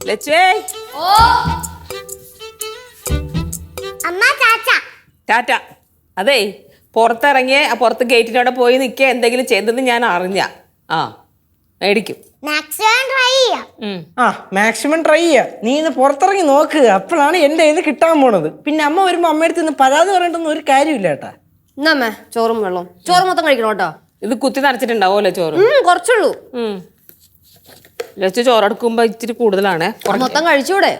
ലച്ചുവേ ടാറ്റ. അതേ പുറത്തിറങ്ങിയ പുറത്ത് ഗേറ്റിനോടെ പോയി നിൽക്കുക എന്തെങ്കിലും ചെയ്തെന്ന് ഞാൻ അറിഞ്ഞ മേടിക്കും. മാക്സിമം ട്രൈ ചെയ്യാ. നീ ഇന്ന് പുറത്തിറങ്ങി നോക്ക്, അപ്പോഴാണ് എന്റെ കയ്യിൽ കിട്ടാൻ പോണത്. പിന്നെ അമ്മ വരുമ്പോ അമ്മയടുത്ത് നിന്ന് പരാതി പറഞ്ഞിട്ടൊന്നും ഒരു കാര്യമില്ല കേട്ടാ. എന്നാ ചോറും വെള്ളം ചോറ് മൊത്തം കഴിക്കണം കേട്ടോ. ഇത് കുത്തി നനച്ചിട്ടുണ്ടാവുമല്ലോ ചോറ്? കുറച്ചുള്ളൂ. ലച്ചു ചോറെടുക്കുമ്പോ ഇച്ചിരി കൂടുതലാണ്. മൊത്തം കഴിച്ചൂടെ?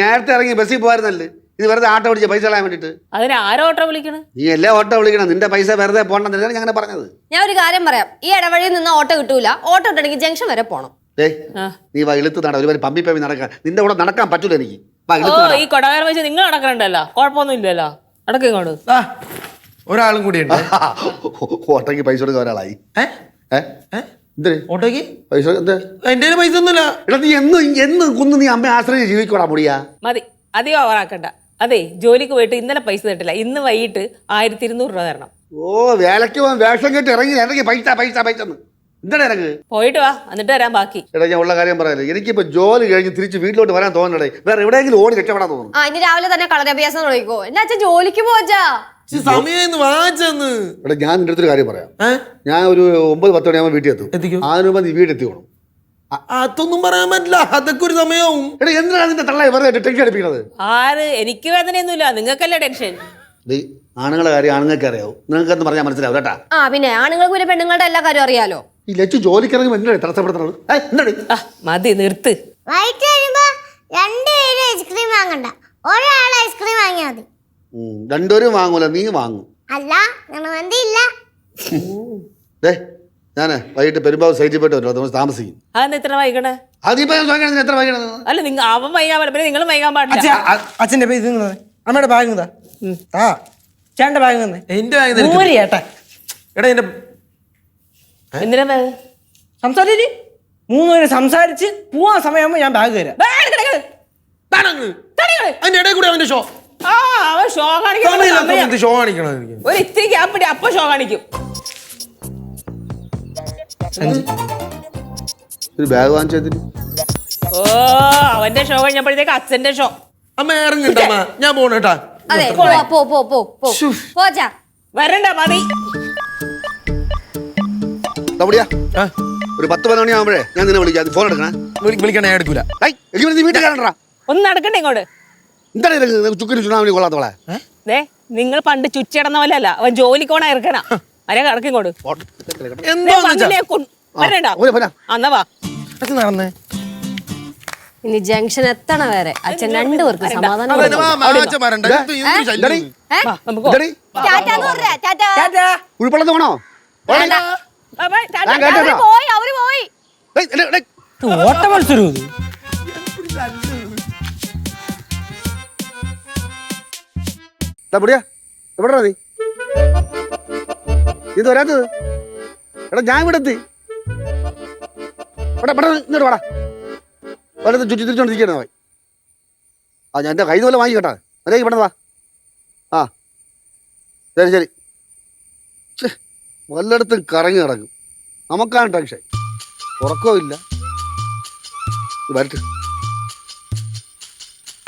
നേരത്തെ ഇറങ്ങി ബസ്സിൽ പോയിരുന്നല്ലേ, ഇത് വെറുതെ ആട്ടോ വിളിച്ച പൈസ കളയാൻ വേണ്ടിട്ട്. അതിന് ആരോ ഓട്ടോ വിളിക്കണം? നീ എല്ലാ ഓട്ടോ വിളിക്കണം, നിന്റെ പൈസ വെറുതെ പോകണമെന്നാണ് ഞാൻ പറഞ്ഞത്. ഞാൻ ഒരു കാര്യം പറയാം, ഈ ഇടവഴിയിൽ നിന്ന് ഓട്ടോ കിട്ടൂല. ഓട്ടോ കിട്ടണമെങ്കിൽ ജംഗ്ഷൻ വരെ പോണം. നീ ഇളുത്ത് നട ഒരു പമ്പി പമ്പി നടക്കാൻ, നിന്റെ കൂടെ നടക്കാൻ പറ്റൂല എനിക്ക്. ഈ കൊടവേർ വെച്ച് നിങ്ങൾ നടക്കണ്ടല്ലോ, കുഴപ്പമൊന്നും ഇല്ലല്ലോ. നടക്കിങ്ങോട്ട് ഒരാളും കൂടി ഉണ്ട്. ഓട്ടോക്ക് പൈസ കൊടുക്കാൻ ഒരാളായി. ഓട്ടോക്ക് പൈസ എന്റെ പൈസ ഒന്നുമില്ല. എടാ നീ എന്ന് കുന്ന് നീ അമ്മയെ ആശ്രയിച്ച് ജീവിക്കോടാ മുടിയാ. മതി, അധികം ഓവറാക്കണ്ട. അതെ, ജോലിക്ക് പോയിട്ട് ഇന്നലെ പൈസ തട്ടില്ല, ഇന്ന് വൈകിട്ട് 1200 രൂപ തരണം. ഓ വേലക്ക് പോകാൻ വേഷം കെട്ടി ഇറങ്ങി പൈസ പൈസ പൈസ എന്താണ് ഇറങ്ങ്? പോയിട്ട് വാ, എന്നിട്ട് വരാൻ ബാക്കി. എടാ ഞാൻ ഉള്ള കാര്യം പറയാല്ലേ, എനിക്കിപ്പോ ജോലി കഴിഞ്ഞ് തിരിച്ച് വീട്ടിലോട്ട് വരാൻ തോന്നണേ. വേറെ എവിടെയെങ്കിലും ഓടി രക്ഷപ്പെടാൻ തോന്നുന്നു. ഇനി രാവിലെ തന്നെ കളരഭ്യാസം തുടങ്ങിക്കോ. എന്നാ അച്ഛൻ ജോലിക്ക് പോച്ചാ സമയം വാങ്ങിച്ചെന്ന്. എടാ ഞാൻ നിന്റെ അടുത്തൊരു കാര്യം പറയാം. ഞാൻ ഒരു 9-10 മണിയാകുമ്പോൾ വീട്ടിൽ എത്തും. അതിന് മുമ്പ് നീ വീടെത്തിക്കോണം. അതൊന്നും പറയാൻ പറ്റില്ല, അതൊക്കെ ഒരു സമയവും. എടാ എന്തിനാണ് നിന്റെ തള്ള വെറുതെ ടെൻഷൻ അടിപ്പിക്കുന്നത്? എനിക്ക് വേദനയൊന്നുമില്ല, നിങ്ങൾക്കല്ലേ ടെൻഷൻ. ആണുങ്ങളെ കാര്യം ആണുങ്ങൾക്ക് അറിയാവും, നിങ്ങൾക്കെന്ന് പറഞ്ഞാൽ മനസ്സിലാവും കേട്ടാ. പിന്നെ ആണുങ്ങൾക്ക് പിന്നെ പെണ്ണുങ്ങളുടെ എല്ലാ കാര്യം അറിയാലോ. ഈ ലച്ചു ജോലിക്കിറങ്ങി എന്തിനാണ് തടസ്സപ്പെടുത്തുന്നത്? മതി, നിർത്ത്. ഐസ്ക്രീം വാങ്ങണ്ട, ഒരാൾ ഐസ്ക്രീം വാങ്ങിയാൽ മതി. രണ്ടുപേരും വാങ്ങൂല, നീ വാങ്ങും. അല്ല ഇല്ല. ഞാന് വൈകിട്ട് പെരുമ്പാവൂർ സൈറ്റിൽ പോയിട്ട് താമസിക്കും. എത്ര വൈകണേ? എത്ര വൈകണ? അല്ല അവൻ വൈകാൻ പാടില്ല, നിങ്ങൾ വൈകാൻ പാടില്ല. അച്ഛന്റെ പേര് അമ്മയുടെ ബാഗ് ചേട്ടന്റെ ബാഗ് എന്റെ ചേട്ടാ. എടാ എന്റെ എന്തിനാ ബാഗ്? സംസാരിച്ച് 3 പേര് സംസാരിച്ച് പോവാൻ സമയമാകുമ്പോ ഞാൻ ബാഗ് തരാം. അതിന്റെ ഇടയിൽ കൂടെ അവന്റെ ഷോ അവൻ ഷോ കാണിക്കും. ഷോ കാണിക്കണം എനിക്ക്. ഒരു ഇത്തിരി ഗ്യാപ്പിടി, അപ്പൊ ഷോ കാണിക്കും. ഒരു ബാഗ് വാങ്ങിച്ചതിന് അവന്റെ ഷോ കഴിഞ്ഞപ്പോഴത്തേക്ക് അച്ഛന്റെ ഷോ. അമ്മ ഇറങ്ങണ്ടമ്മ, ഞാൻ പോണേട്ടാ. അതെ പോച്ചാ. വരണ്ട, മതി. ഒരു 10-12 മണിയാകുമ്പോഴേ ഞാൻ നിന്നെ വിളിക്കാം. ഫോൺ എടുക്കണേ. വിളിക്കണേ, എടുക്കൂല. നീ വീട്ടിൽ കാണണ്ടാ. ഒന്ന് നടക്കണ്ടേ ഇങ്ങോട്ട്? എന്താണ് ചുക്കിന് ചുണ്ണാമിനി കൊള്ളാത്തവളെ? നിങ്ങൾ പണ്ട് ചുറ്റിടന്ന പോലെ അല്ല, അവൻ ജോലിക്കോണ ഇറക്കണ. അരെ കടക്കിങ്ങോട്ട് നടന്നേ. ഇനി ജംഗ്ഷൻ എത്തണ വരെ അച്ഛൻ 2 പേർക്ക് സമാധാനം. ഉൾപ്പെടത്ത് പോണോ? ഓട്ട മത്സരം എവിടാ നീ ഇത് വരാത്തത്? എടാ ഞാൻ ഇവിടെ എത്തി. ഇങ്ങോട്ട് വാടാ. വലത്ത് ചുറ്റി തിരിച്ചോണ്ടിരിക്കണ പോയി. ഞാൻ എൻ്റെ കയ്യിൽ പോലെ വാങ്ങി കേട്ടാ. അല്ലേ ഇവിടെ വാ. ശരി വല്ലയിടത്തും കറങ്ങി കിടക്കും. നമുക്കാണ് ടെൻഷൻ, ഉറക്കവും ഇല്ല. വരട്ടെ.